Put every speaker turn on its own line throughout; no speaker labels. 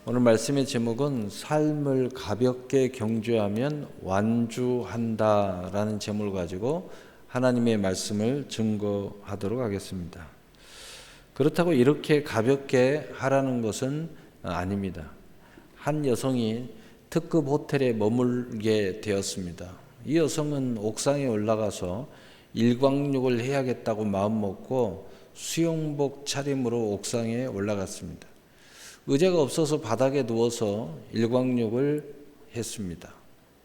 오늘 말씀의 제목은 삶을 가볍게 경주하면 완주한다라는 제목을 가지고 하나님의 말씀을 증거하도록 하겠습니다. 그렇다고 이렇게 가볍게 하라는 것은 아닙니다. 한 여성이 특급 호텔에 머물게 되었습니다. 이 여성은 옥상에 올라가서 일광욕을 해야겠다고 마음먹고 수영복 차림으로 옥상에 올라갔습니다. 의자가 없어서 바닥에 누워서 일광욕을 했습니다.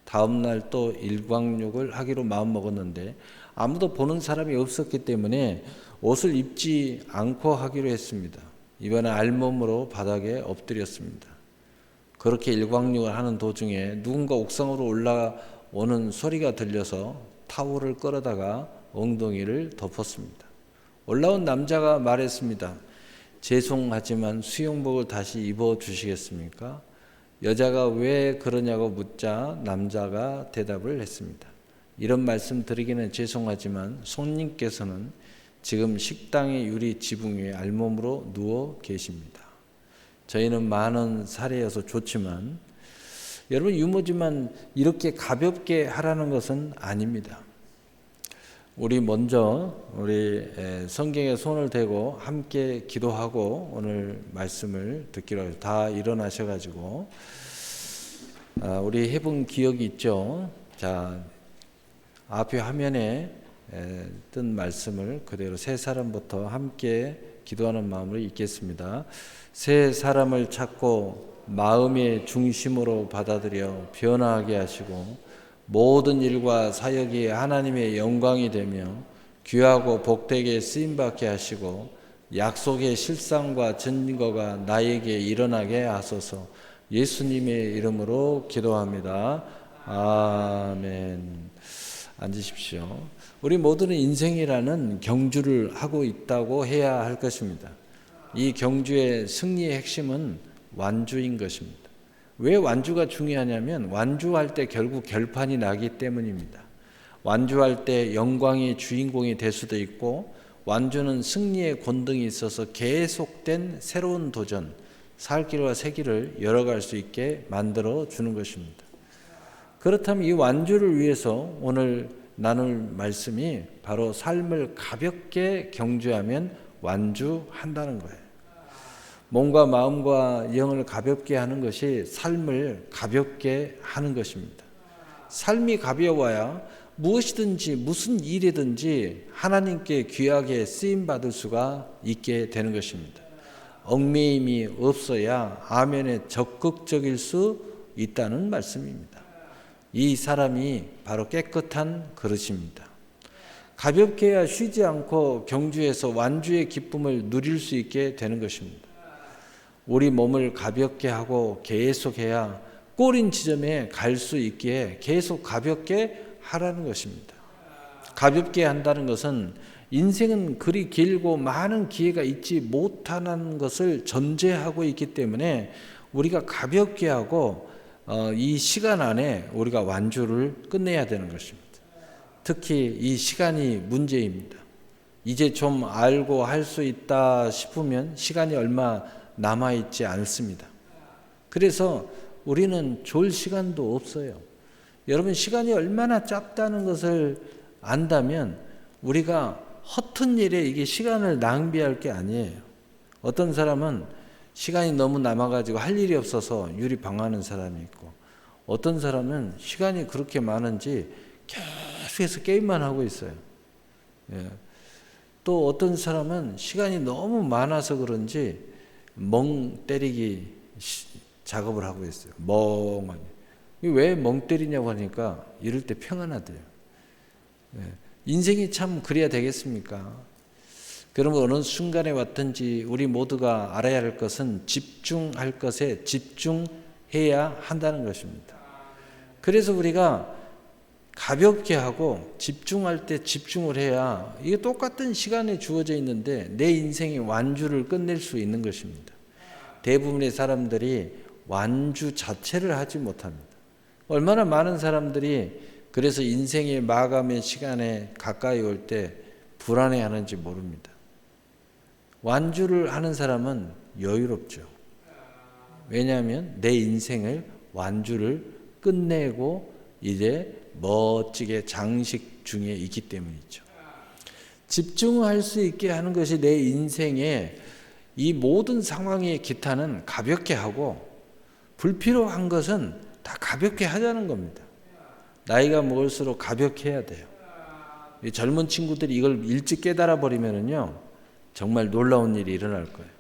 다음 날 또 일광욕을 하기로 마음먹었는데 아무도 보는 사람이 없었기 때문에 옷을 입지 않고 하기로 했습니다. 이번에 알몸으로 바닥에 엎드렸습니다. 그렇게 일광욕을 하는 도중에 누군가 옥상으로 올라오는 소리가 들려서 타올을 끌어다가 엉덩이를 덮었습니다. 올라온 남자가 말했습니다. 죄송하지만 수영복을 다시 입어주시겠습니까? 여자가 왜 그러냐고 묻자 남자가 대답을 했습니다. 이런 말씀 드리기는 죄송하지만 손님께서는 지금 식당의 유리 지붕 위에 알몸으로 누워 계십니다. 저희는 많은 사례여서 좋지만 여러분 유머지만 이렇게 가볍게 하라는 것은 아닙니다. 우리 먼저 성경에 손을 대고 함께 기도하고 오늘 말씀을 듣기로 해요. 다 일어나셔가지고 우리 해본 기억이 있죠. 자, 앞에 화면에 뜬 말씀을 그대로 세 사람부터 함께 기도하는 마음으로 읽겠습니다. 세 사람을 찾고 마음의 중심으로 받아들여 변화하게 하시고 모든 일과 사역이 하나님의 영광이 되며 귀하고 복되게 쓰임받게 하시고 약속의 실상과 증거가 나에게 일어나게 하소서. 예수님의 이름으로 기도합니다. 아멘. 앉으십시오. 우리 모두는 인생이라는 경주를 하고 있다고 해야 할 것입니다. 이 경주의 승리의 핵심은 완주인 것입니다. 왜 완주가 중요하냐면 완주할 때 결국 결판이 나기 때문입니다. 완주할 때 영광의 주인공이 될 수도 있고 완주는 승리의 권능이 있어서 계속된 새로운 도전, 살 길과 새 길을 열어갈 수 있게 만들어 주는 것입니다. 그렇다면 이 완주를 위해서 오늘 나눌 말씀이 바로 삶을 가볍게 경주하면 완주한다는 거예요. 몸과 마음과 영을 가볍게 하는 것이 삶을 가볍게 하는 것입니다. 삶이 가벼워야 무엇이든지 무슨 일이든지 하나님께 귀하게 쓰임받을 수가 있게 되는 것입니다. 얽매임이 없어야 아멘에 적극적일 수 있다는 말씀입니다. 이 사람이 바로 깨끗한 그릇입니다. 가볍게 해야 쉬지 않고 경주에서 완주의 기쁨을 누릴 수 있게 되는 것입니다. 우리 몸을 가볍게 하고 계속해야 꼬린 지점에 갈 수 있기에 계속 가볍게 하라는 것입니다. 가볍게 한다는 것은 인생은 그리 길고 많은 기회가 있지 못하는 것을 전제하고 있기 때문에 우리가 가볍게 하고 이 시간 안에 우리가 완주를 끝내야 되는 것입니다. 특히 이 시간이 문제입니다. 이제 좀 알고 할 수 있다 싶으면 시간이 얼마 남아있지 않습니다. 그래서 우리는 졸 시간도 없어요. 여러분 시간이 얼마나 짧다는 것을 안다면 우리가 허튼 일에 이게 시간을 낭비할 게 아니에요. 어떤 사람은 시간이 너무 남아가지고 할 일이 없어서 유리방하는 사람이 있고 어떤 사람은 시간이 그렇게 많은지 계속해서 게임만 하고 있어요. 또 어떤 사람은 시간이 너무 많아서 그런지 멍 때리기 작업을 하고 있어요. 멍하니. 왜 멍 때리냐고 하니까 이럴 때 평안하대요. 인생이 참 그래야 되겠습니까? 그러면 어느 순간에 왔든지 우리 모두가 알아야 할 것은 집중할 것에 집중해야 한다는 것입니다. 그래서 우리가 가볍게 하고 집중할 때 집중을 해야 이게 똑같은 시간에 주어져 있는데 내 인생의 완주를 끝낼 수 있는 것입니다. 대부분의 사람들이 완주 자체를 하지 못합니다. 얼마나 많은 사람들이 그래서 인생의 마감의 시간에 가까이 올 때 불안해하는지 모릅니다. 완주를 하는 사람은 여유롭죠. 왜냐하면 내 인생을 완주를 끝내고 이제 멋지게 장식 중에 있기 때문이죠. 집중할 수 있게 하는 것이 내 인생의 이 모든 상황의 기타는 가볍게 하고 불필요한 것은 다 가볍게 하자는 겁니다. 나이가 먹을수록 가볍게 해야 돼요. 이 젊은 친구들이 이걸 일찍 깨달아 버리면은요, 정말 놀라운 일이 일어날 거예요.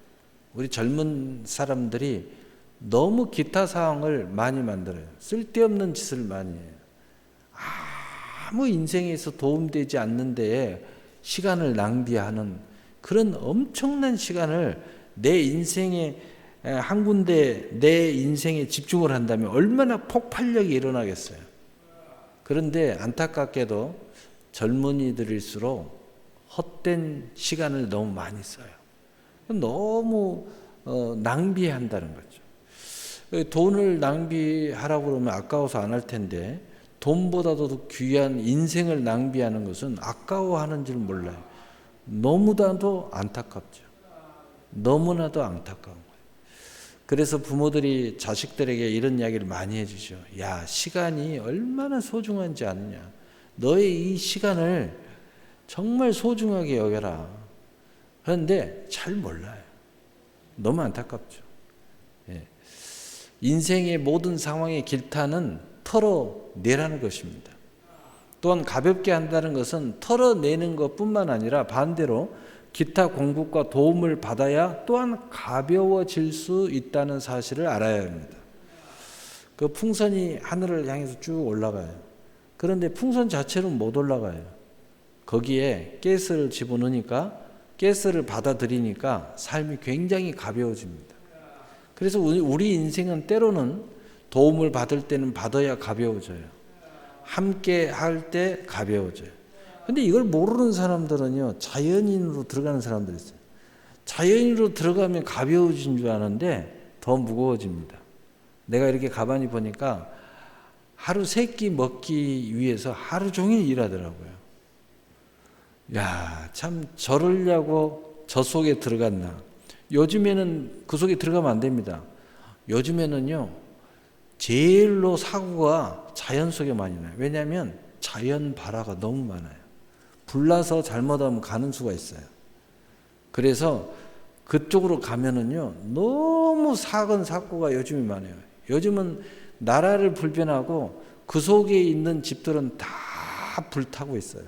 우리 젊은 사람들이 너무 기타 사항을 많이 만들어요. 쓸데없는 짓을 많이 해요. 아무 인생에서 도움되지 않는 데에 시간을 낭비하는 그런 엄청난 시간을 내 인생에 한 군데 내 인생에 집중을 한다면 얼마나 폭발력이 일어나겠어요. 그런데 안타깝게도 젊은이들일수록 헛된 시간을 너무 많이 써요. 너무 낭비한다는 거죠. 돈을 낭비하라고 그러면 아까워서 안 할 텐데 돈보다도 귀한 인생을 낭비하는 것은 아까워하는 줄 몰라요. 너무나도 안타깝죠. 너무나도 안타까운 거예요. 그래서 부모들이 자식들에게 이런 이야기를 많이 해주죠. 야, 시간이 얼마나 소중한지 아느냐. 너의 이 시간을 정말 소중하게 여겨라. 그런데 잘 몰라요. 너무 안타깝죠. 예. 인생의 모든 상황의 길타는 털어내라는 것입니다. 또한 가볍게 한다는 것은 털어내는 것뿐만 아니라 반대로 기타 공급과 도움을 받아야 또한 가벼워질 수 있다는 사실을 알아야 합니다. 그 풍선이 하늘을 향해서 쭉 올라가요. 그런데 풍선 자체로 못 올라가요. 거기에 가스를 집어넣으니까 가스를 받아들이니까 삶이 굉장히 가벼워집니다. 그래서 우리 인생은 때로는 도움을 받을 때는 받아야 가벼워져요. 함께 할 때 가벼워져요. 근데 이걸 모르는 사람들은요, 자연인으로 들어가는 사람들이 있어요. 자연인으로 들어가면 가벼워진 줄 아는데 더 무거워집니다. 내가 이렇게 가만히 보니까 하루 3끼 먹기 위해서 하루 종일 일하더라고요. 야, 참 저러려고 저 속에 들어갔나. 요즘에는 그 속에 들어가면 안 됩니다. 요즘에는요, 제일로 사고가 자연 속에 많이 나요. 왜냐하면 자연 발화가 너무 많아요. 불나서 잘못하면 가는 수가 있어요. 그래서 그쪽으로 가면은요, 너무 작은 사고가 요즘에 많아요. 요즘은 나라를 불변하고 그 속에 있는 집들은 다 불타고 있어요.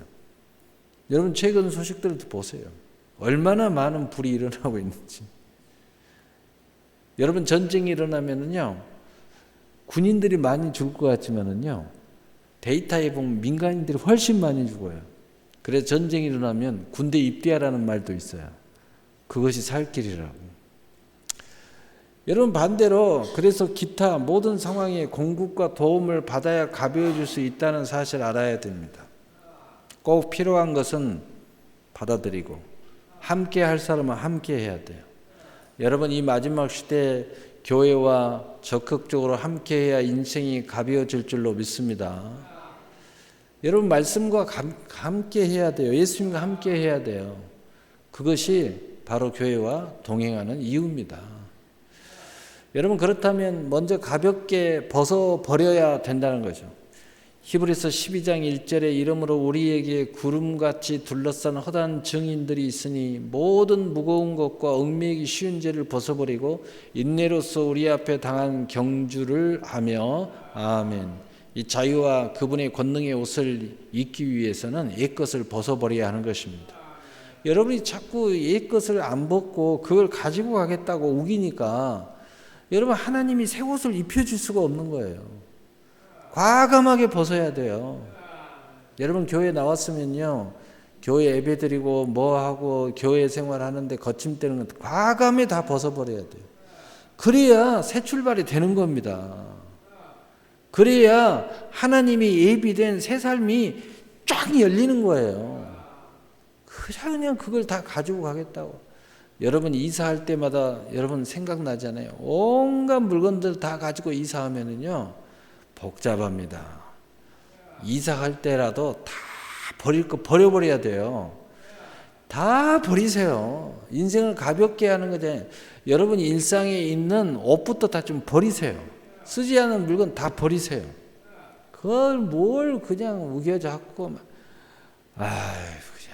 여러분 최근 소식들을 보세요. 얼마나 많은 불이 일어나고 있는지. 여러분 전쟁이 일어나면은요, 군인들이 많이 죽을 것 같지만은요, 데이터에 보면 민간인들이 훨씬 많이 죽어요. 그래서 전쟁이 일어나면 군대 입대하라는 말도 있어요. 그것이 살 길이라고. 여러분 반대로 그래서 기타 모든 상황에 공급과 도움을 받아야 가벼워질 수 있다는 사실을 알아야 됩니다. 꼭 필요한 것은 받아들이고 함께 할 사람은 함께 해야 돼요. 여러분 이 마지막 시대에 교회와 적극적으로 함께 해야 인생이 가벼워질 줄로 믿습니다. 여러분 말씀과 함께 해야 돼요. 예수님과 함께 해야 돼요. 그것이 바로 교회와 동행하는 이유입니다. 여러분 그렇다면 먼저 가볍게 벗어버려야 된다는 거죠. 히브리서 12장 1절에 이러므로 우리에게 구름같이 둘러싼 허다한 증인들이 있으니 모든 무거운 것과 얽매이기 쉬운 죄를 벗어버리고 인내로서 우리 앞에 당한 경주를 하며 아멘. 이 자유와 그분의 권능의 옷을 입기 위해서는 옛것을 벗어버려야 하는 것입니다. 여러분이 자꾸 옛것을 안 벗고 그걸 가지고 가겠다고 우기니까 여러분 하나님이 새 옷을 입혀줄 수가 없는 거예요. 과감하게 벗어야 돼요. 여러분 교회 나왔으면요, 교회 예배드리고 뭐하고 교회 생활하는데 거침되는 것 과감히 다 벗어버려야 돼요. 그래야 새 출발이 되는 겁니다. 그래야 하나님이 예비된 새 삶이 쫙 열리는 거예요. 그냥 그걸 다 가지고 가겠다고. 여러분 이사할 때마다 여러분 생각나잖아요. 온갖 물건들 다 가지고 이사하면은요 복잡합니다. 이사할 때라도 다 버릴 거 버려버려야 돼요. 다 버리세요. 인생을 가볍게 하는 거잖아요. 여러분 일상에 있는 옷부터 다 좀 버리세요. 쓰지 않은 물건 다 버리세요. 그걸 뭘 그냥 우겨잡고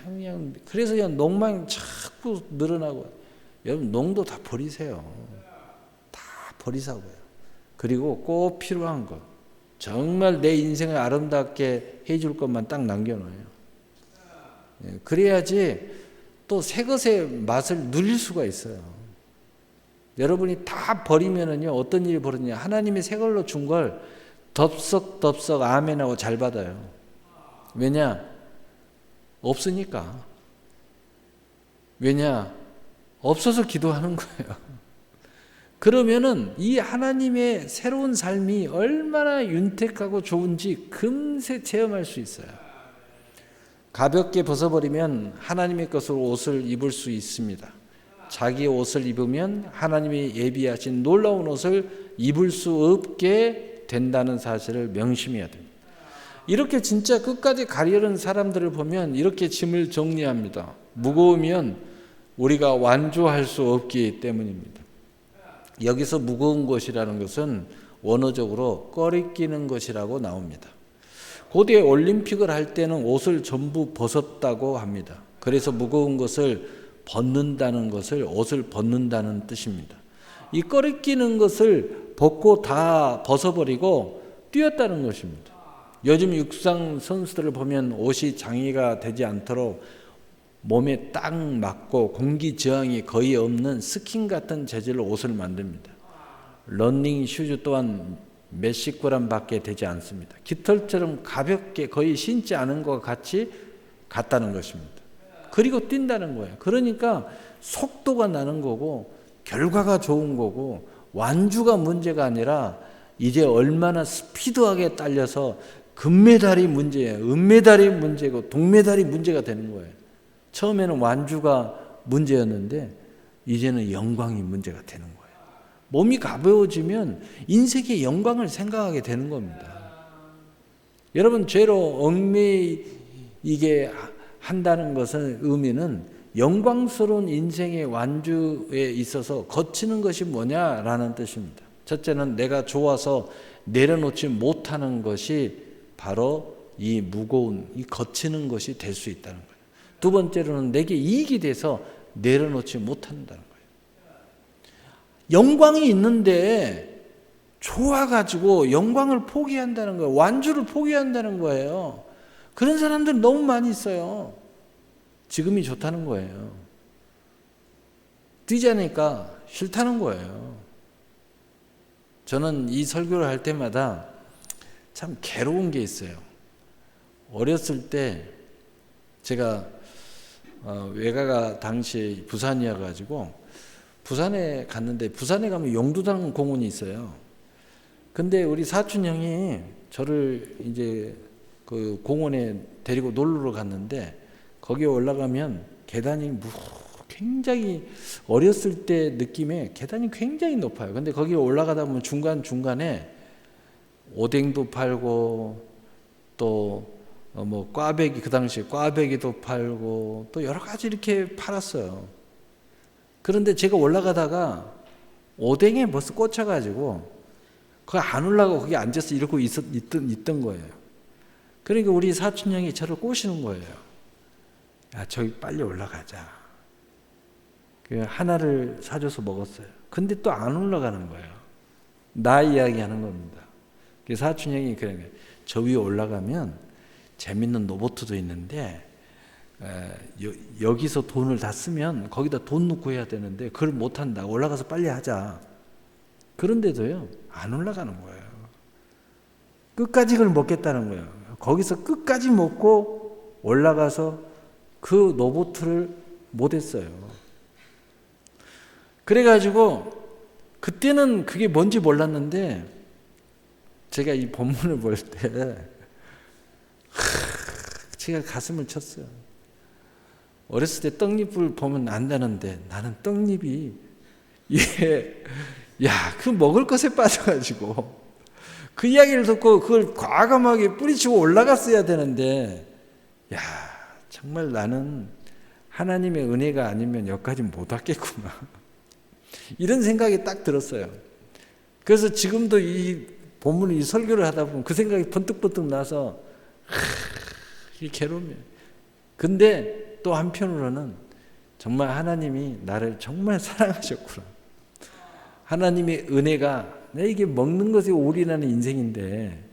그냥 그래서 그냥 농망이 자꾸 늘어나고. 여러분 농도 다 버리세요. 다 버리자고요. 그리고 꼭 필요한 거, 정말 내 인생을 아름답게 해줄 것만 딱 남겨놔요. 그래야지 또 새 것의 맛을 누릴 수가 있어요. 여러분이 다 버리면은요, 어떤 일이 벌어지냐. 하나님이 새 걸로 준 걸 덥석덥석 아멘하고 잘 받아요. 왜냐? 없으니까. 왜냐? 없어서 기도하는 거예요. 그러면은 이 하나님의 새로운 삶이 얼마나 윤택하고 좋은지 금세 체험할 수 있어요. 가볍게 벗어버리면 하나님의 것으로 옷을 입을 수 있습니다. 자기 옷을 입으면 하나님이 예비하신 놀라운 옷을 입을 수 없게 된다는 사실을 명심해야 됩니다. 이렇게 진짜 끝까지 가려는 사람들을 보면 이렇게 짐을 정리합니다. 무거우면 우리가 완주할 수 없기 때문입니다. 여기서 무거운 것이라는 것은 원어적으로 꺼리끼는 것이라고 나옵니다. 고대 올림픽을 할 때는 옷을 전부 벗었다고 합니다. 그래서 무거운 것을 벗는다는 것을 옷을 벗는다는 뜻입니다. 이 꺼리끼는 것을 벗고 다 벗어버리고 뛰었다는 것입니다. 요즘 육상 선수들을 보면 옷이 장애가 되지 않도록 몸에 딱 맞고 공기 저항이 거의 없는 스킨 같은 재질로 옷을 만듭니다. 러닝 슈즈 또한 몇십 그램밖에 되지 않습니다. 깃털처럼 가볍게 거의 신지 않은 것 같이 같다는 것입니다. 그리고 뛴다는 거예요. 그러니까 속도가 나는 거고 결과가 좋은 거고 완주가 문제가 아니라 이제 얼마나 스피드하게 딸려서 금메달이 문제예요. 은메달이 문제고 동메달이 문제가 되는 거예요. 처음에는 완주가 문제였는데 이제는 영광이 문제가 되는 거예요. 몸이 가벼워지면 인생의 영광을 생각하게 되는 겁니다. 여러분, 죄로 얽매이게 한다는 것은 의미는 영광스러운 인생의 완주에 있어서 거치는 것이 뭐냐라는 뜻입니다. 첫째는 내가 좋아서 내려놓지 못하는 것이 바로 이 무거운, 이 거치는 것이 될 수 있다는 거예요. 두 번째로는 내게 이익이 돼서 내려놓지 못한다는 거예요. 영광이 있는데 좋아가지고 영광을 포기한다는 거예요. 완주를 포기한다는 거예요. 그런 사람들 너무 많이 있어요. 지금이 좋다는 거예요. 뛰자니까 싫다는 거예요. 저는 이 설교를 할 때마다 참 괴로운 게 있어요. 어렸을 때 제가 외가가 당시 부산이어가지고 부산에 갔는데, 부산에 가면 용두당 공원이 있어요. 근데 우리 사촌 형이 저를 이제 그 공원에 데리고 놀러 갔는데, 거기에 올라가면 계단이 굉장히, 어렸을 때 느낌에 계단이 굉장히 높아요. 근데 거기에 올라가다 보면 중간중간에 오뎅도 팔고 또 뭐 꽈배기, 그 당시에 꽈배기도 팔고 또 여러 가지 이렇게 팔았어요. 그런데 제가 올라가다가 오뎅에 벌써 꽂혀가지고 거기 안 올라가고 거기 앉아서 이러고 있던 거예요. 그러니까 우리 사촌 형이 저를 꼬시는 거예요. 야, 저기 빨리 올라가자. 하나를 사줘서 먹었어요. 근데 또 안 올라가는 거예요. 나 이야기하는 겁니다. 사촌 형이 그런 거예요. 저 위에 올라가면 재밌는 로봇도 있는데 여기서 돈을 다 쓰면 거기다 돈 넣고 해야 되는데 그걸 못한다. 올라가서 빨리 하자. 그런데도요, 안 올라가는 거예요. 끝까지 그걸 먹겠다는 거예요. 거기서 끝까지 먹고 올라가서 그 로봇을 못했어요. 그래가지고 그때는 그게 뭔지 몰랐는데 제가 이 본문을 볼 때 제가 가슴을 쳤어요. 어렸을 때 떡잎을 보면 안다는데 나는 떡잎이 이게 그 먹을 것에 빠져가지고 그 이야기를 듣고 그걸 과감하게 뿌리치고 올라갔어야 되는데 정말 나는 하나님의 은혜가 아니면 여기까지 못 왔겠구나. 이런 생각이 딱 들었어요. 그래서 지금도 이 본문을 이 설교를 하다 보면 그 생각이 번뜩번뜩 나서 이 괴로움이에요. 근데 또 한편으로는 정말 하나님이 나를 정말 사랑하셨구나. 하나님의 은혜가 이게 먹는 것에 올인하는 인생인데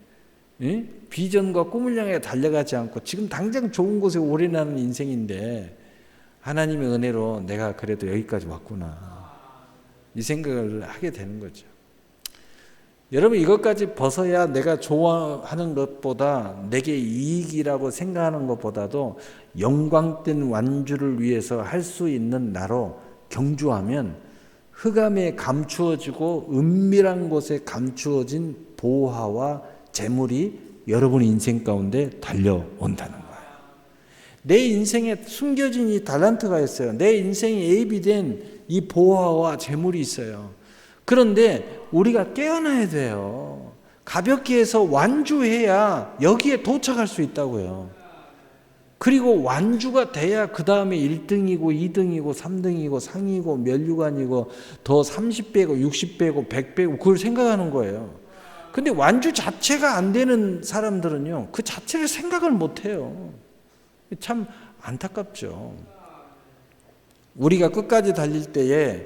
비전과 꿈을 향해 달려가지 않고 지금 당장 좋은 곳에 올인하는 인생인데 하나님의 은혜로 내가 그래도 여기까지 왔구나. 이 생각을 하게 되는 거죠. 여러분 이것까지 벗어야 내가 좋아하는 것보다 내게 이익이라고 생각하는 것보다도 영광된 완주를 위해서 할 수 있는 나로 경주하면 흑암에 감추어지고 은밀한 곳에 감추어진 보화와 재물이 여러분 인생 가운데 달려온다는 거예요. 내 인생에 숨겨진 이 달란트가 있어요. 내 인생에 예비된 이 보화와 재물이 있어요. 그런데 우리가 깨어나야 돼요. 가볍게 해서 완주해야 여기에 도착할 수 있다고요. 그리고 완주가 돼야 그 다음에 1등이고 2등이고 3등이고 상이고 면류관이고 더 30배고 60배고 100배고 그걸 생각하는 거예요. 근데 완주 자체가 안 되는 사람들은요, 그 자체를 생각을 못 해요. 참 안타깝죠. 우리가 끝까지 달릴 때에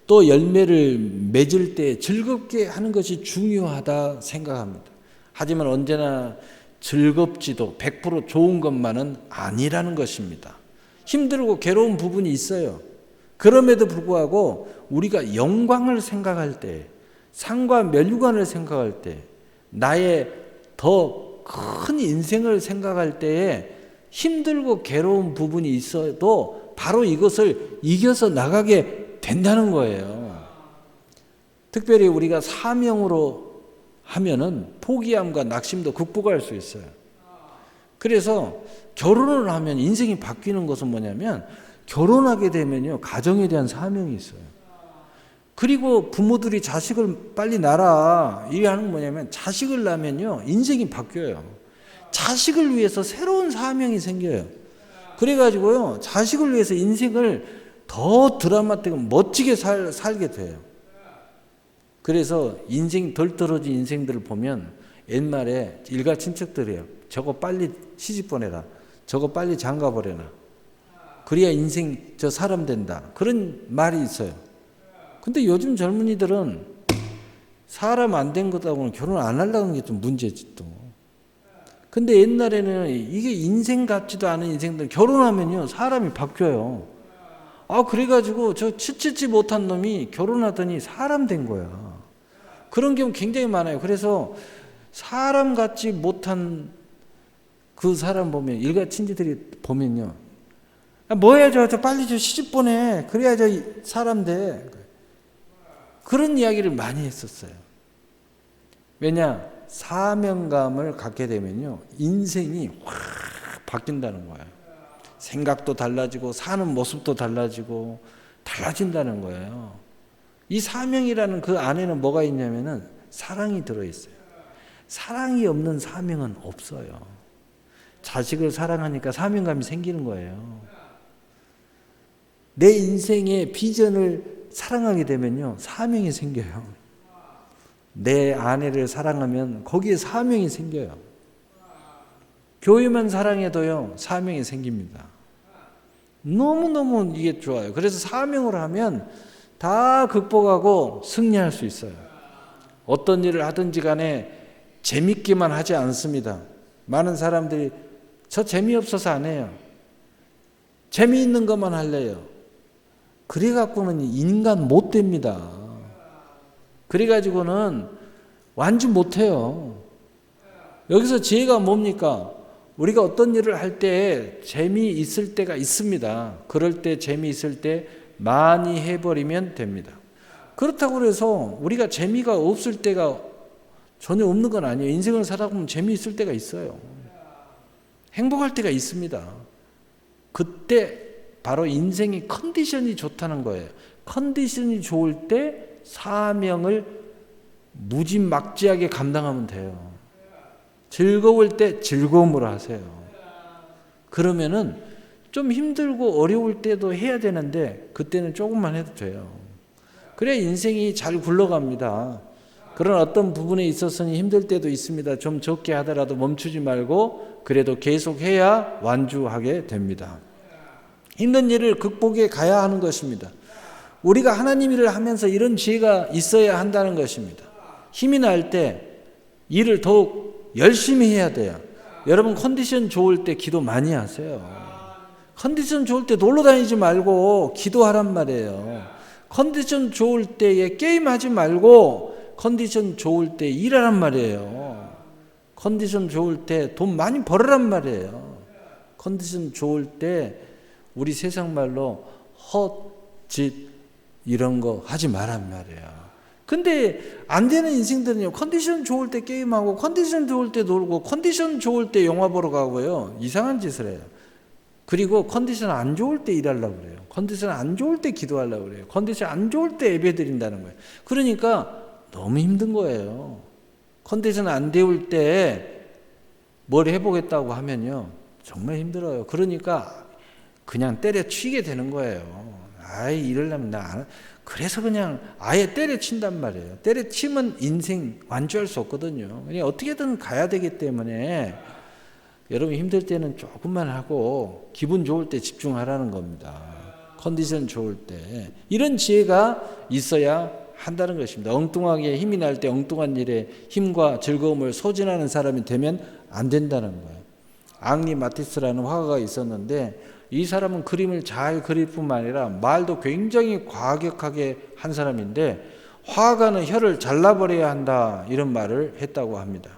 또 열매를 맺을 때 즐겁게 하는 것이 중요하다 생각합니다. 하지만 언제나 즐겁지도 100% 좋은 것만은 아니라는 것입니다. 힘들고 괴로운 부분이 있어요. 그럼에도 불구하고 우리가 영광을 생각할 때, 상과 면류관을 생각할 때, 나의 더 큰 인생을 생각할 때에 힘들고 괴로운 부분이 있어도 바로 이것을 이겨서 나가게 된다는 거예요. 특별히 우리가 사명으로 하면은 포기함과 낙심도 극복할 수 있어요. 그래서 결혼을 하면 인생이 바뀌는 것은 뭐냐면 결혼하게 되면요, 가정에 대한 사명이 있어요. 그리고 부모들이 자식을 빨리 낳아라 이 하는 건 뭐냐면 자식을 낳으면요 인생이 바뀌어요. 자식을 위해서 새로운 사명이 생겨요. 그래가지고요 자식을 위해서 인생을 더 드라마틱하고 멋지게 살게 돼요. 그래서 인생 덜 떨어진 인생들을 보면 옛말에 일가 친척들이에요. 저거 빨리 시집 보내라. 저거 빨리 장가 보내라. 그래야 인생 저 사람 된다. 그런 말이 있어요. 근데 요즘 젊은이들은 사람 안 된 거다 보면 결혼 안 하려는 게 좀 문제지 또. 근데 옛날에는 이게 인생 같지도 않은 인생들 결혼하면요 사람이 바뀌어요. 그래가지고 저 치치지 못한 놈이 결혼하더니 사람 된 거야. 그런 경우 굉장히 많아요. 그래서 사람 같지 못한 그 사람 보면 일가 친지들이 보면요, 뭐야 저 빨리 저 시집 보내. 그래야 저 사람 돼. 그런 이야기를 많이 했었어요. 왜냐? 사명감을 갖게 되면요 인생이 확 바뀐다는 거예요. 생각도 달라지고 사는 모습도 달라지고 달라진다는 거예요. 이 사명이라는 그 안에는 뭐가 있냐면은 사랑이 들어있어요. 사랑이 없는 사명은 없어요. 자식을 사랑하니까 사명감이 생기는 거예요. 내 인생의 비전을 사랑하게 되면요 사명이 생겨요. 내 아내를 사랑하면 거기에 사명이 생겨요. 교회만 사랑해도요 사명이 생깁니다. 너무너무 이게 좋아요. 그래서 사명을 하면 다 극복하고 승리할 수 있어요. 어떤 일을 하든지 간에 재밌기만 하지 않습니다. 많은 사람들이 저 재미없어서 안 해요. 재미있는 것만 할래요. 그래갖고는 인간 못 됩니다. 그래가지고는 완주 못해요. 여기서 지혜가 뭡니까? 우리가 어떤 일을 할 때 재미있을 때가 있습니다. 그럴 때 재미있을 때 많이 해버리면 됩니다. 그렇다고 해서 우리가 재미가 없을 때가 전혀 없는 건 아니에요. 인생을 살다 보면 재미있을 때가 있어요. 행복할 때가 있습니다. 그때 바로 인생의 컨디션이 좋다는 거예요. 컨디션이 좋을 때 사명을 무지막지하게 감당하면 돼요. 즐거울 때 즐거움으로 하세요. 그러면은 좀 힘들고 어려울 때도 해야 되는데 그때는 조금만 해도 돼요. 그래야 인생이 잘 굴러갑니다. 그런 어떤 부분에 있어서는 힘들 때도 있습니다. 좀 적게 하더라도 멈추지 말고 그래도 계속해야 완주하게 됩니다. 힘든 일을 극복해 가야 하는 것입니다. 우리가 하나님 일을 하면서 이런 지혜가 있어야 한다는 것입니다. 힘이 날 때 일을 더욱 열심히 해야 돼요. 여러분 컨디션 좋을 때 기도 많이 하세요. 컨디션 좋을 때 놀러 다니지 말고 기도하란 말이에요. 컨디션 좋을 때에 게임하지 말고 컨디션 좋을 때 일하란 말이에요. 컨디션 좋을 때 돈 많이 벌으란 말이에요. 컨디션 좋을 때 우리 세상 말로 헛짓 이런 거 하지 말란 말이에요. 근데 안 되는 인생들은요, 컨디션 좋을 때 게임하고 컨디션 좋을 때 놀고 컨디션 좋을 때 영화 보러 가고요, 이상한 짓을 해요. 그리고 컨디션 안 좋을 때 일하려고 그래요. 컨디션 안 좋을 때 기도하려고 그래요. 컨디션 안 좋을 때 예배 드린다는 거예요. 그러니까 너무 힘든 거예요. 컨디션 안 좋을 때 뭘 해보겠다고 하면요, 정말 힘들어요. 그러니까 그냥 때려치게 되는 거예요. 아이, 이러려면 나 안, 그래서 그냥 아예 때려친단 말이에요. 때려치면 인생 완주할 수 없거든요. 그냥 어떻게든 가야 되기 때문에 여러분 힘들 때는 조금만 하고 기분 좋을 때 집중하라는 겁니다. 컨디션 좋을 때. 이런 지혜가 있어야 한다는 것입니다. 엉뚱하게 힘이 날 때 엉뚱한 일에 힘과 즐거움을 소진하는 사람이 되면 안 된다는 거예요. 앙리 마티스라는 화가가 있었는데 이 사람은 그림을 잘 그릴 뿐만 아니라 말도 굉장히 과격하게 한 사람인데 화가는 혀를 잘라버려야 한다 이런 말을 했다고 합니다.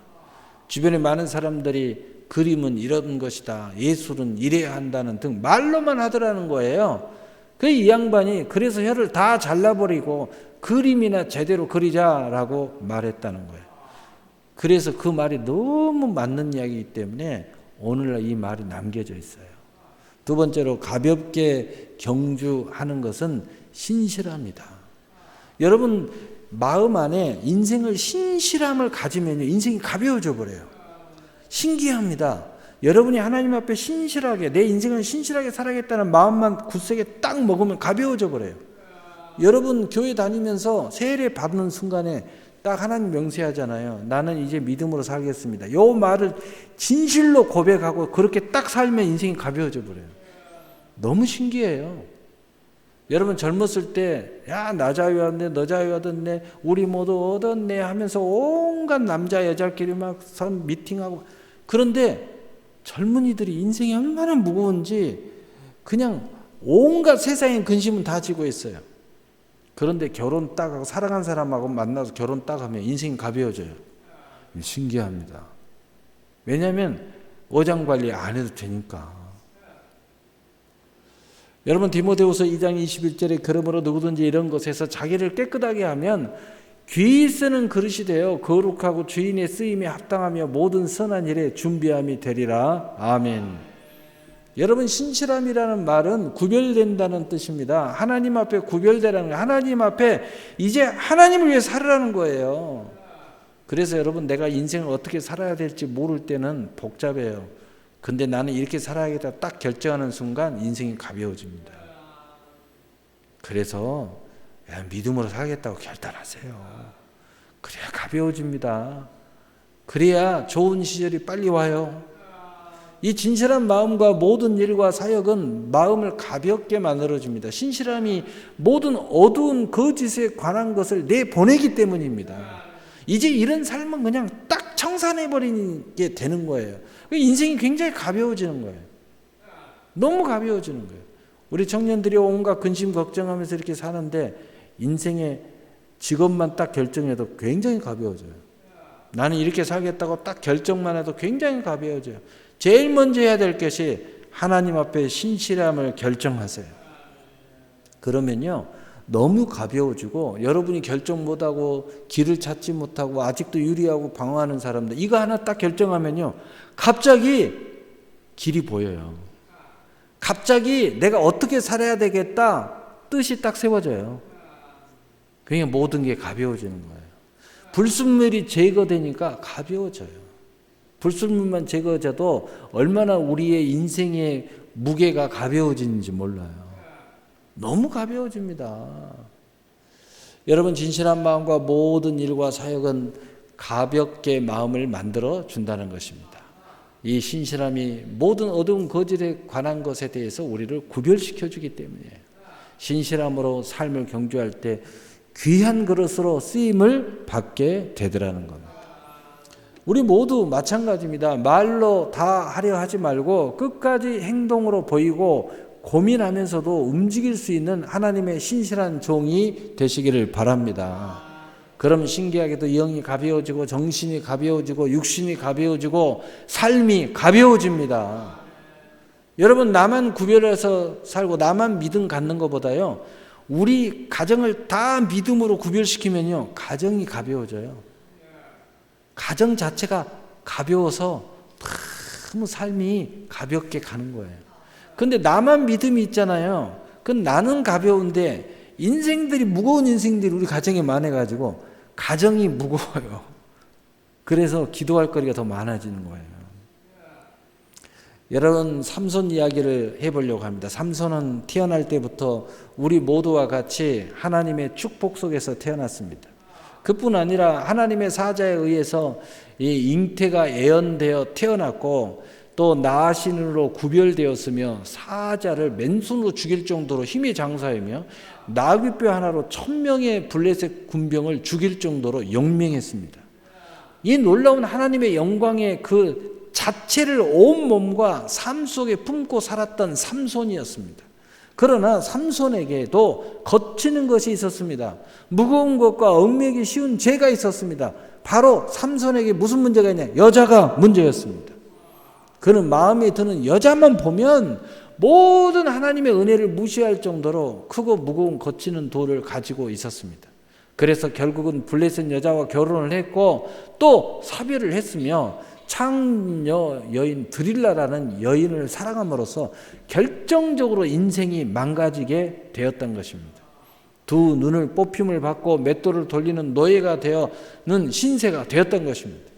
주변에 많은 사람들이 그림은 이런 것이다, 예술은 이래야 한다는 등 말로만 하더라는 거예요. 그 이 양반이 그래서 혀를 다 잘라버리고 그림이나 제대로 그리자라고 말했다는 거예요. 그래서 그 말이 너무 맞는 이야기이기 때문에 오늘날 이 말이 남겨져 있어요. 두 번째로 가볍게 경주하는 것은 신실합니다. 여러분 마음 안에 인생을 신실함을 가지면요, 인생이 가벼워져 버려요. 신기합니다. 여러분이 하나님 앞에 신실하게 내 인생을 신실하게 살아야겠다는 마음만 굳세게 딱 먹으면 가벼워져 버려요. 여러분 교회 다니면서 세례 받는 순간에 딱 하나님 명세하잖아요. 나는 이제 믿음으로 살겠습니다. 이 말을 진실로 고백하고 그렇게 딱 살면 인생이 가벼워져 버려요. 너무 신기해요. 여러분 젊었을 때 야, 나 자유하네, 너 자유하던네, 우리 모두 얻었네 하면서 온갖 남자 여자끼리 막 미팅하고, 그런데 젊은이들이 인생이 얼마나 무거운지 그냥 온갖 세상의 근심은 다 지고 있어요. 그런데 결혼 딱 하고 사랑한 사람하고 만나서 결혼 딱 하면 인생이 가벼워져요. 신기합니다. 왜냐하면 어장 관리 안 해도 되니까. 여러분 디모데후서 2장 21절에 그러므로 누구든지 이런 것에서 자기를 깨끗하게 하면 귀 쓰는 그릇이 되어 거룩하고 주인의 쓰임에 합당하며 모든 선한 일에 준비함이 되리라. 아멘. 여러분 신실함이라는 말은 구별된다는 뜻입니다. 하나님 앞에 구별되라는 거예요. 하나님 앞에 이제 하나님을 위해 살으라는 거예요. 그래서 여러분 내가 인생을 어떻게 살아야 될지 모를 때는 복잡해요. 근데 나는 이렇게 살아야겠다 딱 결정하는 순간 인생이 가벼워집니다. 그래서 믿음으로 살겠다고 결단하세요. 그래야 가벼워집니다. 그래야 좋은 시절이 빨리 와요. 이 진실한 마음과 모든 일과 사역은 마음을 가볍게 만들어줍니다. 신실함이 모든 어두운 거짓에 관한 것을 내보내기 때문입니다. 이제 이런 삶은 그냥 딱 청산해버리게 되는 거예요. 인생이 굉장히 가벼워지는 거예요. 너무 가벼워지는 거예요. 우리 청년들이 온갖 근심 걱정하면서 이렇게 사는데 인생의 직업만 딱 결정해도 굉장히 가벼워져요. 나는 이렇게 살겠다고 딱 결정만 해도 굉장히 가벼워져요. 제일 먼저 해야 될 것이 하나님 앞에 신실함을 결정하세요. 그러면요 너무 가벼워지고 여러분이 결정 못하고 길을 찾지 못하고 아직도 유리하고 방황하는 사람들 이거 하나 딱 결정하면요 갑자기 길이 보여요. 갑자기 내가 어떻게 살아야 되겠다 뜻이 딱 세워져요. 그러니까 모든 게 가벼워지는 거예요. 불순물이 제거되니까 가벼워져요. 불순물만 제거져도 얼마나 우리의 인생의 무게가 가벼워지는지 몰라요. 너무 가벼워집니다. 여러분, 진실한 마음과 모든 일과 사역은 가볍게 마음을 만들어 준다는 것입니다. 이 신실함이 모든 어두운 거짓에 관한 것에 대해서 우리를 구별시켜 주기 때문이에요. 신실함으로 삶을 경주할 때 귀한 그릇으로 쓰임을 받게 되더라는 겁니다. 우리 모두 마찬가지입니다. 말로 다 하려 하지 말고 끝까지 행동으로 보이고 고민하면서도 움직일 수 있는 하나님의 신실한 종이 되시기를 바랍니다. 그럼 신기하게도 영이 가벼워지고 정신이 가벼워지고 육신이 가벼워지고 삶이 가벼워집니다. 여러분, 나만 구별해서 살고 나만 믿음 갖는 것보다요, 우리 가정을 다 믿음으로 구별시키면요, 가정이 가벼워져요. 가정 자체가 가벼워서 너무 삶이 가볍게 가는 거예요. 근데 나만 믿음이 있잖아요. 그건 나는 가벼운데 인생들이 무거운 인생들이 우리 가정에 많아가지고 가정이 무거워요. 그래서 기도할 거리가 더 많아지는 거예요. 여러분, 삼손 이야기를 해보려고 합니다. 삼손은 태어날 때부터 우리 모두와 같이 하나님의 축복 속에서 태어났습니다. 그뿐 아니라 하나님의 사자에 의해서 이 잉태가 예언되어 태어났고 또 나신으로 구별되었으며 사자를 맨손으로 죽일 정도로 힘이 장사이며 나귀뼈 하나로 1000명의 블레셋 군병을 죽일 정도로 영맹했습니다. 이 놀라운 하나님의 영광의 그 자체를 온 몸과 삶 속에 품고 살았던 삼손이었습니다. 그러나 삼손에게도 거치는 것이 있었습니다. 무거운 것과 얽매기 쉬운 죄가 있었습니다. 바로 삼손에게 무슨 문제가 있냐? 여자가 문제였습니다. 그는 마음에 드는 여자만 보면 모든 하나님의 은혜를 무시할 정도로 크고 무거운 거치는 돌을 가지고 있었습니다. 그래서 결국은 블레셋 여자와 결혼을 했고 또 사별을 했으며 창녀 여인 드릴라라는 여인을 사랑함으로써 결정적으로 인생이 망가지게 되었던 것입니다. 두 눈을 뽑힘을 받고 맷돌을 돌리는 노예가 되어는 신세가 되었던 것입니다.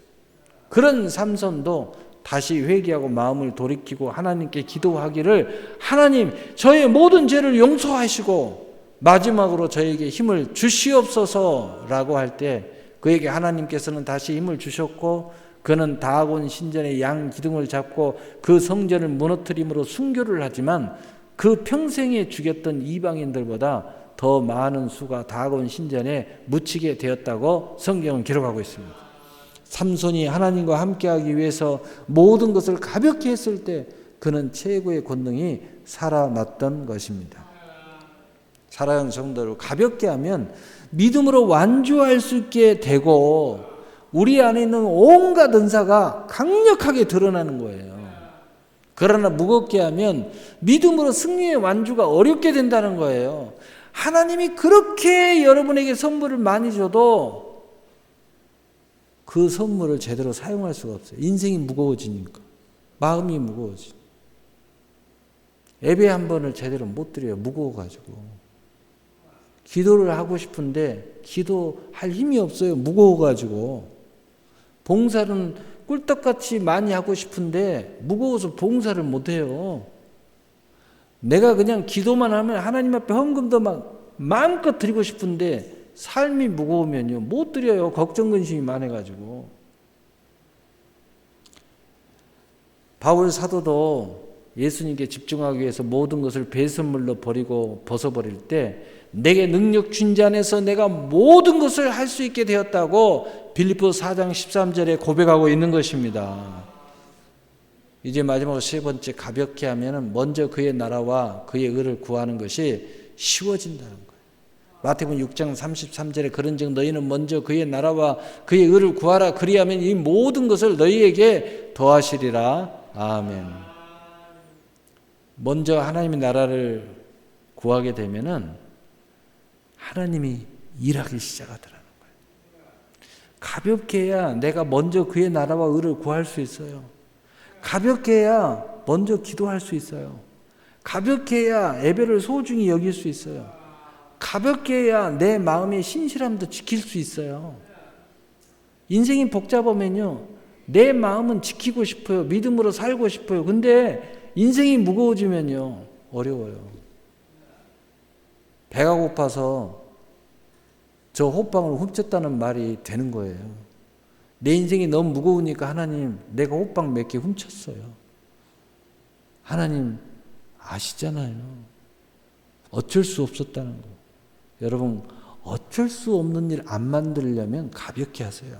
그런 삼손도 다시 회개하고 마음을 돌이키고 하나님께 기도하기를, 하나님, 저의 모든 죄를 용서하시고 마지막으로 저에게 힘을 주시옵소서라고 할 때 그에게 하나님께서는 다시 힘을 주셨고, 그는 다곤 신전의 양 기둥을 잡고 그 성전을 무너뜨림으로 순교를 하지만 그 평생에 죽였던 이방인들보다 더 많은 수가 다곤 신전에 묻히게 되었다고 성경은 기록하고 있습니다. 삼손이 하나님과 함께하기 위해서 모든 것을 가볍게 했을 때 그는 최고의 권능이 살아났던 것입니다. 사랑하는 성도들, 가볍게 하면 믿음으로 완주할 수 있게 되고 우리 안에 있는 온갖 은사가 강력하게 드러나는 거예요. 그러나 무겁게 하면 믿음으로 승리의 완주가 어렵게 된다는 거예요. 하나님이 그렇게 여러분에게 선물을 많이 줘도 그 선물을 제대로 사용할 수가 없어요. 인생이 무거워지니까. 마음이 무거워지니까. 예배 한 번을 제대로 못 드려요. 무거워가지고. 기도를 하고 싶은데 기도할 힘이 없어요. 무거워가지고. 봉사는 꿀떡같이 많이 하고 싶은데 무거워서 봉사를 못해요. 내가 그냥 기도만 하면 하나님 앞에 헌금도 막 마음껏 드리고 싶은데 삶이 무거우면요 못 드려요. 걱정 근심이 많아가지고. 바울 사도도 예수님께 집중하기 위해서 모든 것을 배설물로 버리고 벗어버릴 때 내게 능력 준 자 안에서 내가 모든 것을 할 수 있게 되었다고 빌립보서 4장 13절에 고백하고 있는 것입니다. 이제 마지막으로 세 번째, 가볍게 하면 먼저 그의 나라와 그의 의를 구하는 것이 쉬워진다는 거예요. 마태복음 6장 33절에 그런즉 너희는 먼저 그의 나라와 그의 의를 구하라. 그리하면 이 모든 것을 너희에게 더하시리라. 아멘. 먼저 하나님의 나라를 구하게 되면은 하나님이 일하기 시작하더라는 거예요. 가볍게 해야 내가 먼저 그의 나라와 의를 구할 수 있어요. 가볍게 해야 먼저 기도할 수 있어요. 가볍게 해야 예배를 소중히 여길 수 있어요. 가볍게 해야 내 마음의 신실함도 지킬 수 있어요. 인생이 복잡하면요 내 마음은 지키고 싶어요. 믿음으로 살고 싶어요. 근데 인생이 무거워지면요, 어려워요. 배가 고파서 저 호빵을 훔쳤다는 말이 되는 거예요. 내 인생이 너무 무거우니까 하나님, 내가 호빵 몇 개 훔쳤어요. 하나님 아시잖아요. 어쩔 수 없었다는 거. 여러분, 어쩔 수 없는 일 안 만들려면 가볍게 하세요.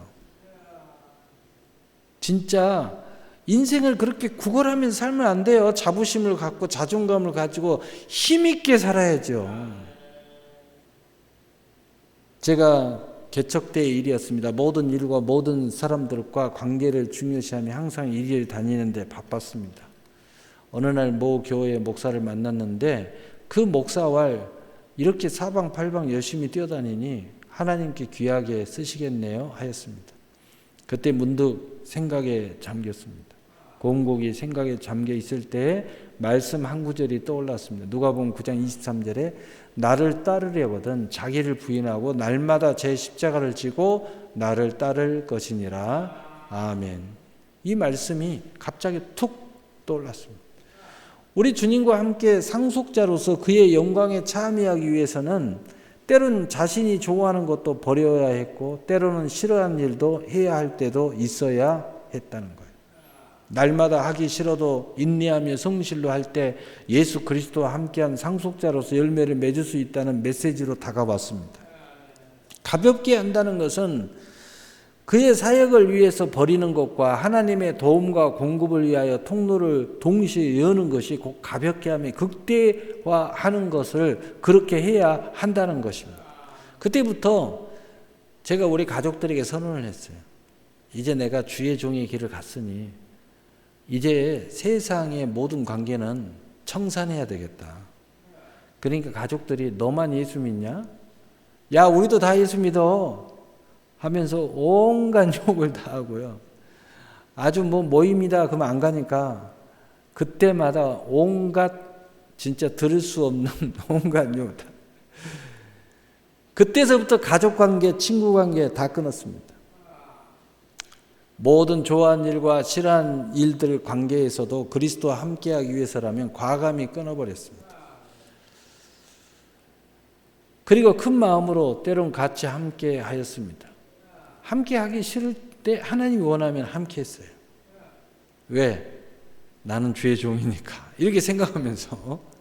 진짜 인생을 그렇게 구걸하면서 살면 안 돼요. 자부심을 갖고 자존감을 가지고 힘있게 살아야죠. 제가 개척대의 일이었습니다. 모든 일과 모든 사람들과 관계를 중요시하며 항상 일을 다니는데 바빴습니다. 어느 날 모 교회 목사를 만났는데 그 목사와 이렇게 사방팔방 열심히 뛰어다니니 하나님께 귀하게 쓰시겠네요 하였습니다. 그때 문득 생각에 잠겼습니다. 곰곰이 생각에 잠겨 있을 때에 말씀 한 구절이 떠올랐습니다. 누가복음 9장 23절에 나를 따르려거든 자기를 부인하고 날마다 제 십자가를 지고 나를 따를 것이니라. 아멘. 이 말씀이 갑자기 툭 떠올랐습니다. 우리 주님과 함께 상속자로서 그의 영광에 참여하기 위해서는 때로는 자신이 좋아하는 것도 버려야 했고 때로는 싫어하는 일도 해야 할 때도 있어야 했다는 거예요. 날마다 하기 싫어도 인내하며 성실로 할 때 예수 그리스도와 함께한 상속자로서 열매를 맺을 수 있다는 메시지로 다가왔습니다. 가볍게 한다는 것은 그의 사역을 위해서 버리는 것과 하나님의 도움과 공급을 위하여 통로를 동시에 여는 것이 곧 가볍게 하며 극대화하는 것을 그렇게 해야 한다는 것입니다. 그때부터 제가 우리 가족들에게 선언을 했어요. 이제 내가 주의 종의 길을 갔으니 이제 세상의 모든 관계는 청산해야 되겠다. 그러니까 가족들이 너만 예수 믿냐? 야, 우리도 다 예수 믿어. 하면서 온갖 욕을 다 하고요. 아주 모임이다 그러면 안 가니까 그때마다 온갖 진짜 들을 수 없는 온갖 욕. 그때서부터 가족관계, 친구관계 다 끊었습니다. 모든 좋아하는 일과 싫어하는 일들 관계에서도 그리스도와 함께하기 위해서라면 과감히 끊어버렸습니다. 그리고 큰 마음으로 때론 같이 함께 하였습니다. 함께 하기 싫을 때 하나님이 원하면 함께 했어요. 왜? 나는 주의 종이니까. 이렇게 생각하면서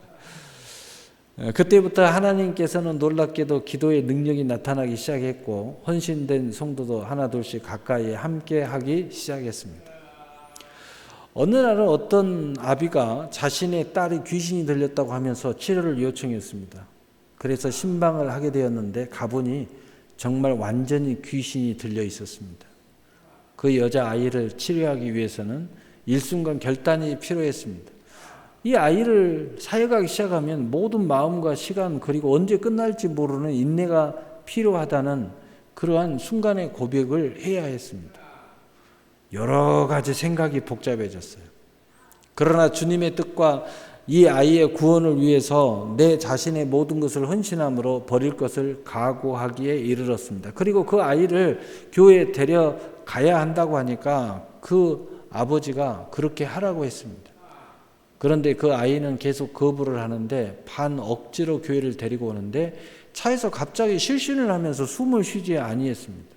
그때부터 하나님께서는 놀랍게도 기도의 능력이 나타나기 시작했고 헌신된 성도도 하나둘씩 가까이 함께 하기 시작했습니다. 어느 날은 어떤 아비가 자신의 딸이 귀신이 들렸다고 하면서 치료를 요청했습니다. 그래서 신방을 하게 되었는데 가보니 정말 완전히 귀신이 들려 있었습니다. 그 여자아이를 치료하기 위해서는 일순간 결단이 필요했습니다. 이 아이를 사역하기 시작하면 모든 마음과 시간 그리고 언제 끝날지 모르는 인내가 필요하다는 그러한 순간의 고백을 해야 했습니다. 여러 가지 생각이 복잡해졌어요. 그러나 주님의 뜻과 이 아이의 구원을 위해서 내 자신의 모든 것을 헌신함으로 버릴 것을 각오하기에 이르렀습니다. 그리고 그 아이를 교회에 데려가야 한다고 하니까 그 아버지가 그렇게 하라고 했습니다. 그런데 그 아이는 계속 거부를 하는데 반 억지로 교회를 데리고 오는데 차에서 갑자기 실신을 하면서 숨을 쉬지 아니했습니다.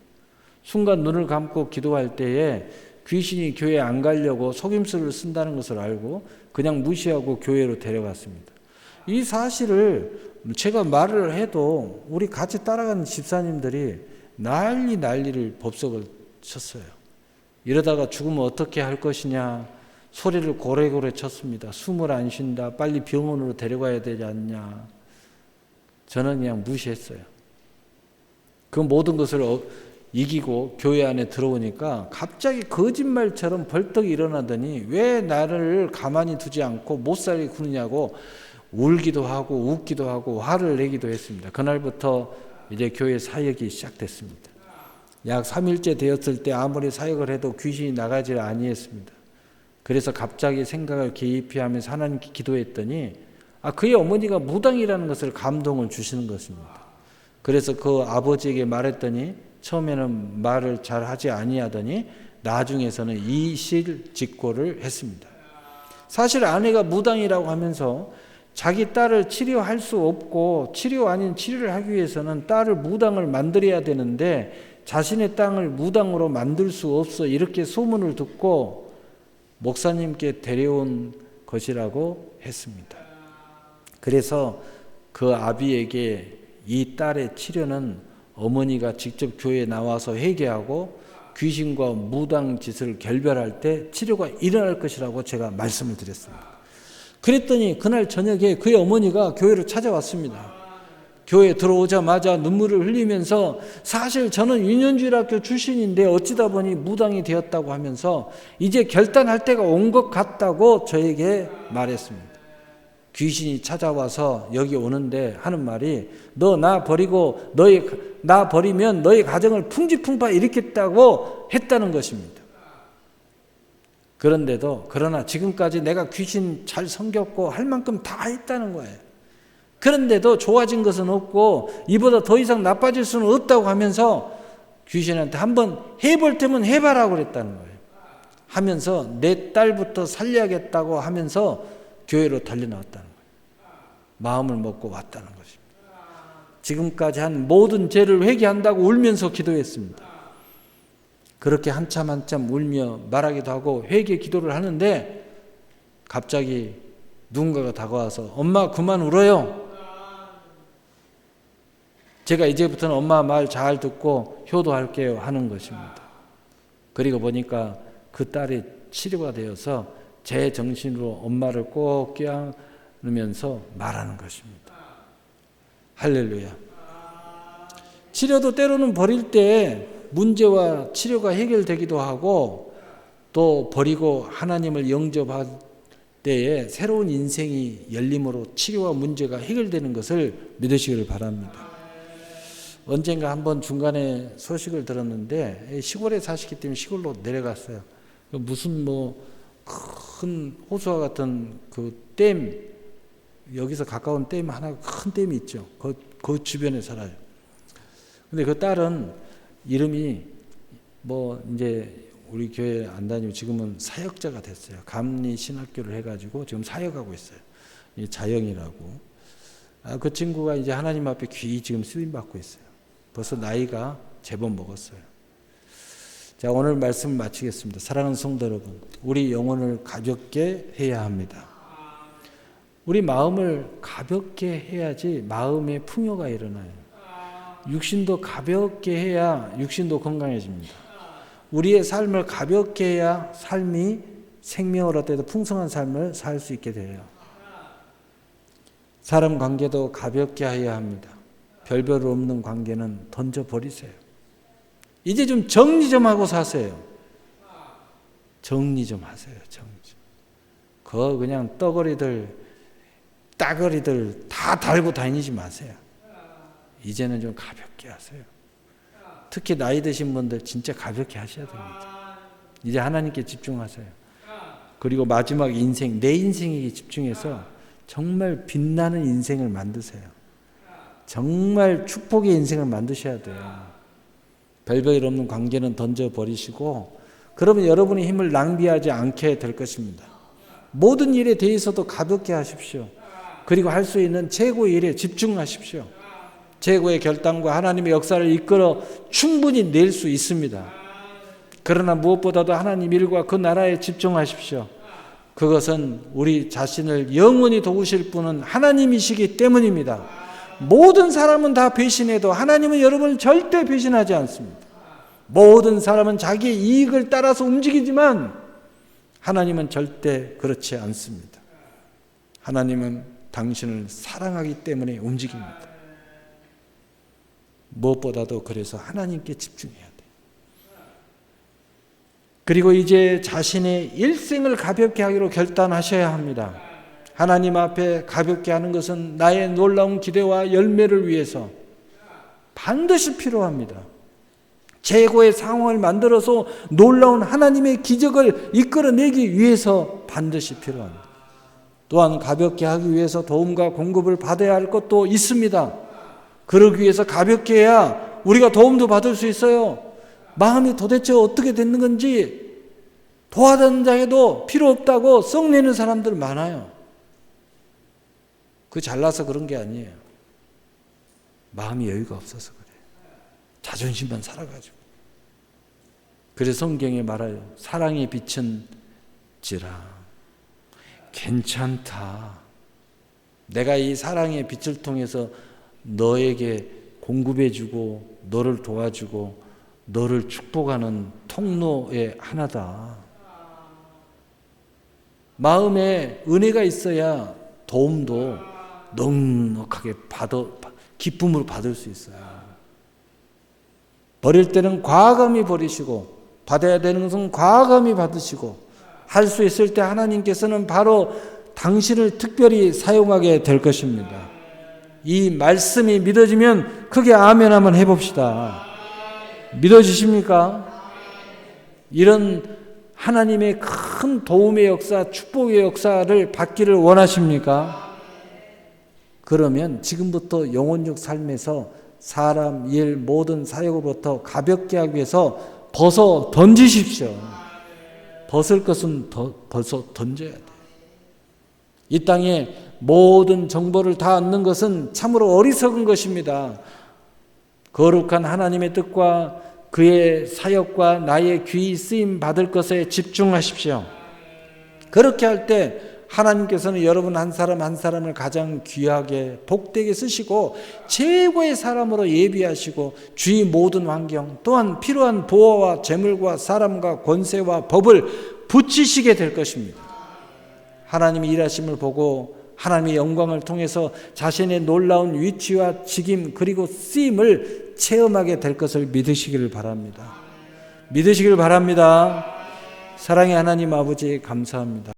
순간 눈을 감고 기도할 때에 귀신이 교회에 안 가려고 속임수를 쓴다는 것을 알고 그냥 무시하고 교회로 데려갔습니다. 이 사실을 제가 말을 해도 우리 같이 따라가는 집사님들이 난리를 법석을 쳤어요. 이러다가 죽으면 어떻게 할 것이냐 소리를 고래고래 쳤습니다. 숨을 안 쉰다. 빨리 병원으로 데려가야 되지 않냐. 저는 그냥 무시했어요. 그 모든 것을 이기고 교회 안에 들어오니까 갑자기 거짓말처럼 벌떡 일어나더니 왜 나를 가만히 두지 않고 못 살게 구느냐고 울기도 하고 웃기도 하고 화를 내기도 했습니다. 그날부터 이제 교회 사역이 시작됐습니다. 약 3일째 되었을 때 아무리 사역을 해도 귀신이 나가지 아니했습니다. 그래서 갑자기 생각을 개입하면서 하나님께 기도했더니 그의 어머니가 무당이라는 것을 감동을 주시는 것입니다. 그래서 그 아버지에게 말했더니 처음에는 말을 잘 하지 아니하더니 나중에서는 이실직고를 했습니다. 사실 아내가 무당이라고 하면서 자기 딸을 치료할 수 없고 치료 아닌 치료를 하기 위해서는 딸을 무당을 만들어야 되는데 자신의 땅을 무당으로 만들 수 없어 이렇게 소문을 듣고 목사님께 데려온 것이라고 했습니다. 그래서 그 아비에게 이 딸의 치료는 어머니가 직접 교회에 나와서 회개하고 귀신과 무당 짓을 결별할 때 치료가 일어날 것이라고 제가 말씀을 드렸습니다. 그랬더니 그날 저녁에 그의 어머니가 교회로 찾아왔습니다. 교회에 들어오자마자 눈물을 흘리면서 사실 저는 유년주일학교 출신인데 어찌다 보니 무당이 되었다고 하면서 이제 결단할 때가 온 것 같다고 저에게 말했습니다. 귀신이 찾아와서 여기 오는데 하는 말이 너 나 버리고 나 버리면 너의 가정을 풍지풍파 일으켰다고 했다는 것입니다. 그러나 지금까지 내가 귀신 잘 섬겼고 할 만큼 다 했다는 거예요. 그런데도 좋아진 것은 없고 이보다 더 이상 나빠질 수는 없다고 하면서 귀신한테 한번 해볼 테면 해봐라고 그랬다는 거예요. 하면서 내 딸부터 살려야겠다고 하면서 교회로 달려나왔다는 거예요. 마음을 먹고 왔다는 것입니다. 지금까지 한 모든 죄를 회개한다고 울면서 기도했습니다. 그렇게 한참 울며 말하기도 하고 회개 기도를 하는데 갑자기 누군가가 다가와서 엄마 그만 울어요. 제가 이제부터는 엄마 말 잘 듣고 효도할게요 하는 것입니다. 그리고 보니까 그 딸이 치료가 되어서 제 정신으로 엄마를 꼭 껴안으면서 말하는 것입니다. 할렐루야. 치료도 때로는 버릴 때 문제와 치료가 해결되기도 하고 또 버리고 하나님을 영접할 때에 새로운 인생이 열림으로 치료와 문제가 해결되는 것을 믿으시기를 바랍니다. 언젠가 한번 중간에 소식을 들었는데 시골에 사시기 때문에 시골로 내려갔어요. 무슨 큰 호수와 같은 그 댐, 여기서 가까운 댐 하나 큰 댐이 있죠. 그 주변에 살아요. 근데 그 딸은 이름이 이제 우리 교회 안 다니고 지금은 사역자가 됐어요. 감리 신학교를 해가지고 지금 사역하고 있어요. 자영이라고. 그 친구가 이제 하나님 앞에 귀히 지금 쓰임 받고 있어요. 벌써 나이가 제법 먹었어요. 자, 오늘 말씀을 마치겠습니다. 사랑하는 성도 여러분, 우리 영혼을 가볍게 해야 합니다. 우리 마음을 가볍게 해야지 마음의 풍요가 일어나요. 육신도 가볍게 해야 육신도 건강해집니다. 우리의 삶을 가볍게 해야 삶이 생명을 얻어도 풍성한 삶을 살 수 있게 돼요. 사람 관계도 가볍게 해야 합니다. 별별 없는 관계는 던져버리세요. 이제 좀 정리 좀 하고 사세요. 정리 좀 하세요. 정리 좀. 그냥 따거리들 다 달고 다니지 마세요. 이제는 좀 가볍게 하세요. 특히 나이 드신 분들 진짜 가볍게 하셔야 됩니다. 이제 하나님께 집중하세요. 그리고 마지막 인생, 내 인생에게 집중해서 정말 빛나는 인생을 만드세요. 정말 축복의 인생을 만드셔야 돼요. 별별 없는 관계는 던져버리시고 그러면 여러분의 힘을 낭비하지 않게 될 것입니다. 모든 일에 대해서도 가볍게 하십시오. 그리고 할 수 있는 최고의 일에 집중하십시오. 최고의 결단과 하나님의 역사를 이끌어 충분히 낼 수 있습니다. 그러나 무엇보다도 하나님 일과 그 나라에 집중하십시오. 그것은 우리 자신을 영원히 도우실 분은 하나님이시기 때문입니다. 모든 사람은 다 배신해도 하나님은 여러분을 절대 배신하지 않습니다. 모든 사람은 자기의 이익을 따라서 움직이지만 하나님은 절대 그렇지 않습니다. 하나님은 당신을 사랑하기 때문에 움직입니다. 무엇보다도 그래서 하나님께 집중해야 돼요. 그리고 이제 자신의 일생을 가볍게 하기로 결단하셔야 합니다. 하나님 앞에 가볍게 하는 것은 나의 놀라운 기대와 열매를 위해서 반드시 필요합니다. 최고의 상황을 만들어서 놀라운 하나님의 기적을 이끌어내기 위해서 반드시 필요합니다. 또한 가볍게 하기 위해서 도움과 공급을 받아야 할 것도 있습니다. 그러기 위해서 가볍게 해야 우리가 도움도 받을 수 있어요. 마음이 도대체 어떻게 됐는 건지 도와단장에도 필요 없다고 썩내는 사람들 많아요. 그 잘나서 그런 게 아니에요. 마음이 여유가 없어서 그래요. 자존심만 살아가지고. 그래서 성경에 말해요. 사랑의 빛은 지라. 괜찮다. 내가 이 사랑의 빛을 통해서 너에게 공급해주고 너를 도와주고 너를 축복하는 통로의 하나다. 마음에 은혜가 있어야 도움도 넉넉하게 기쁨으로 받을 수 있어요. 버릴 때는 과감히 버리시고 받아야 되는 것은 과감히 받으시고 할 수 있을 때 하나님께서는 바로 당신을 특별히 사용하게 될 것입니다. 이 말씀이 믿어지면 크게 아멘 한번 해봅시다. 믿어지십니까? 이런 하나님의 큰 도움의 역사, 축복의 역사를 받기를 원하십니까? 그러면 지금부터 영혼적 삶에서 사람, 일, 모든 사역으로부터 가볍게 하기 위해서 벗어 던지십시오. 벗을 것은 벗어 던져야 돼요. 이 땅에 모든 정보를 다 얻는 것은 참으로 어리석은 것입니다. 거룩한 하나님의 뜻과 그의 사역과 나의 귀히 쓰임 받을 것에 집중하십시오. 그렇게 할 때 하나님께서는 여러분 한 사람 한 사람을 가장 귀하게 복되게 쓰시고 최고의 사람으로 예비하시고 주위 모든 환경 또한 필요한 보호와 재물과 사람과 권세와 법을 붙이시게 될 것입니다. 하나님의 일하심을 보고 하나님의 영광을 통해서 자신의 놀라운 위치와 직임 그리고 쓰임을 체험하게 될 것을 믿으시기를 바랍니다. 믿으시기를 바랍니다. 사랑의 하나님 아버지 감사합니다.